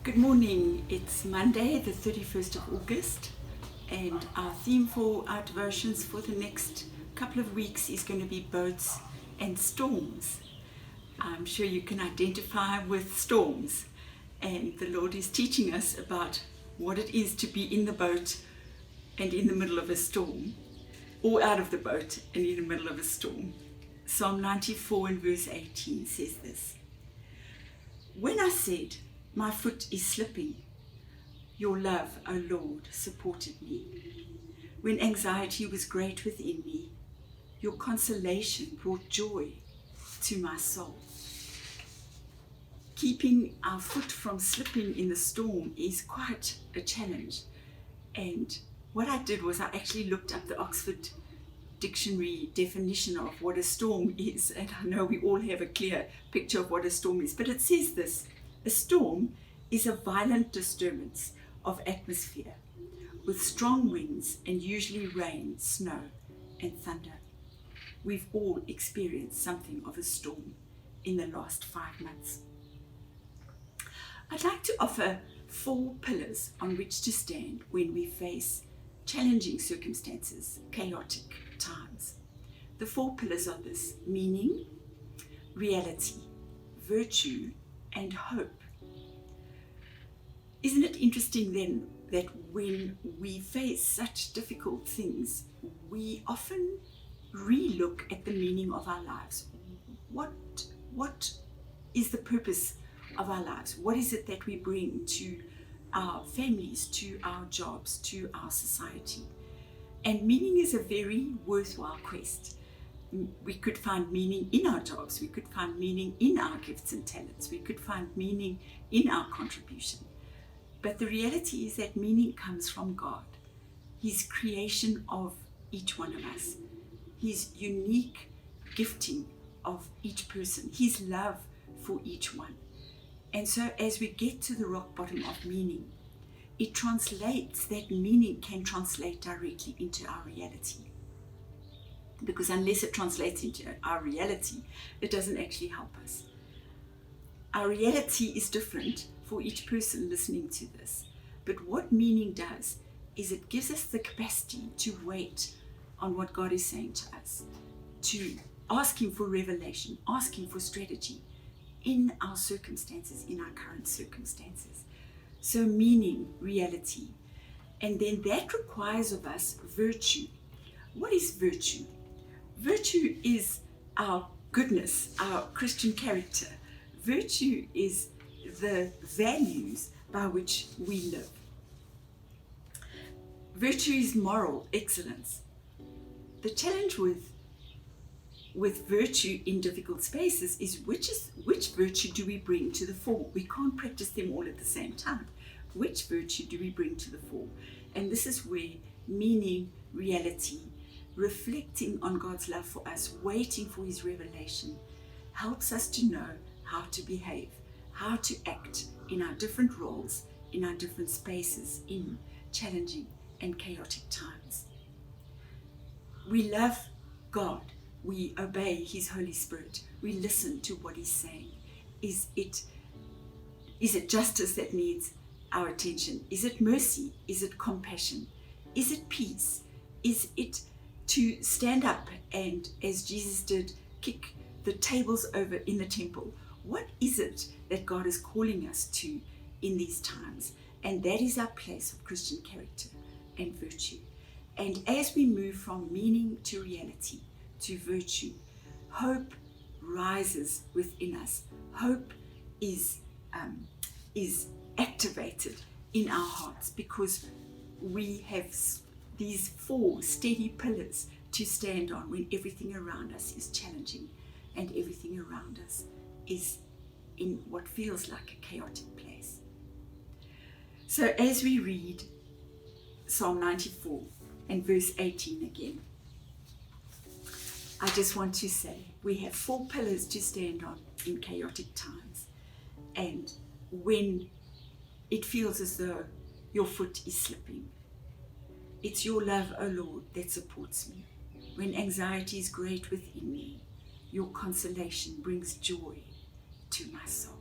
Good morning. It's Monday, the 31st of August, and our theme for our devotions for the next couple of weeks is going to be boats and storms. I'm sure you can identify with storms, and the Lord is teaching us about what it is to be in the boat and in the middle of a storm, or out of the boat and in the middle of a storm. Psalm 94 and verse 18 says this: "When I said, my foot is slipping, your love, O Lord, supported me. When anxiety was great within me, your consolation brought joy to my soul." Keeping our foot from slipping in the storm is quite a challenge. And what I did was I actually looked up the Oxford Dictionary definition of what a storm is, and I know we all have a clear picture of what a storm is, but it says this: a storm is a violent disturbance of atmosphere with strong winds and usually rain, snow, and thunder. We've all experienced something of a storm in the last 5 months. I'd like to offer 4 pillars on which to stand when we face challenging circumstances, chaotic times. The 4 pillars are this: meaning, reality, virtue, and hope. Isn't it interesting then that when we face such difficult things, we often re-look at the meaning of our lives? What is the purpose of our lives? What is it that we bring to our families, to our jobs, to our society? And meaning is a very worthwhile quest. We could find meaning in our jobs, we could find meaning in our gifts and talents, we could find meaning in our contribution. But the reality is that meaning comes from God, His creation of each one of us, His unique gifting of each person, His love for each one. And so as we get to the rock bottom of meaning, it translates, that meaning can translate directly into our reality. Because unless it translates into our reality, it doesn't actually help us. Our reality is different for each person listening to this. But what meaning does is it gives us the capacity to wait on what God is saying to us, to ask Him for revelation, ask Him for strategy in our circumstances, in our current circumstances. So meaning, reality. And then that requires of us virtue. What is virtue? Virtue is our goodness, our Christian character. Virtue is the values by which we live. Virtue is moral excellence. The challenge with virtue in difficult spaces is which virtue do we bring to the fore? We can't practice them all at the same time. Which virtue do we bring to the fore? And this is where meaning, reality, reflecting on God's love for us, waiting for His revelation, helps us to know how to behave, how to act in our different roles, in our different spaces, in challenging and chaotic times. We love God. We obey His Holy Spirit. We listen to what He's saying. Is it justice that needs our attention? Is it mercy? Is it compassion? Is it peace? Is it to stand up and, as Jesus did, kick the tables over in the temple? What is it that God is calling us to in these times? And that is our place of Christian character and virtue. And as we move from meaning to reality, to virtue, hope rises within us. Hope is activated in our hearts because we have these 4 steady pillars to stand on when everything around us is challenging and everything around us is in what feels like a chaotic place. So as we read Psalm 94 and verse 18 again, I just want to say we have 4 pillars to stand on in chaotic times. And when it feels as though your foot is slipping, it's your love, O Lord, that supports me. When anxiety is great within me, your consolation brings joy to my soul.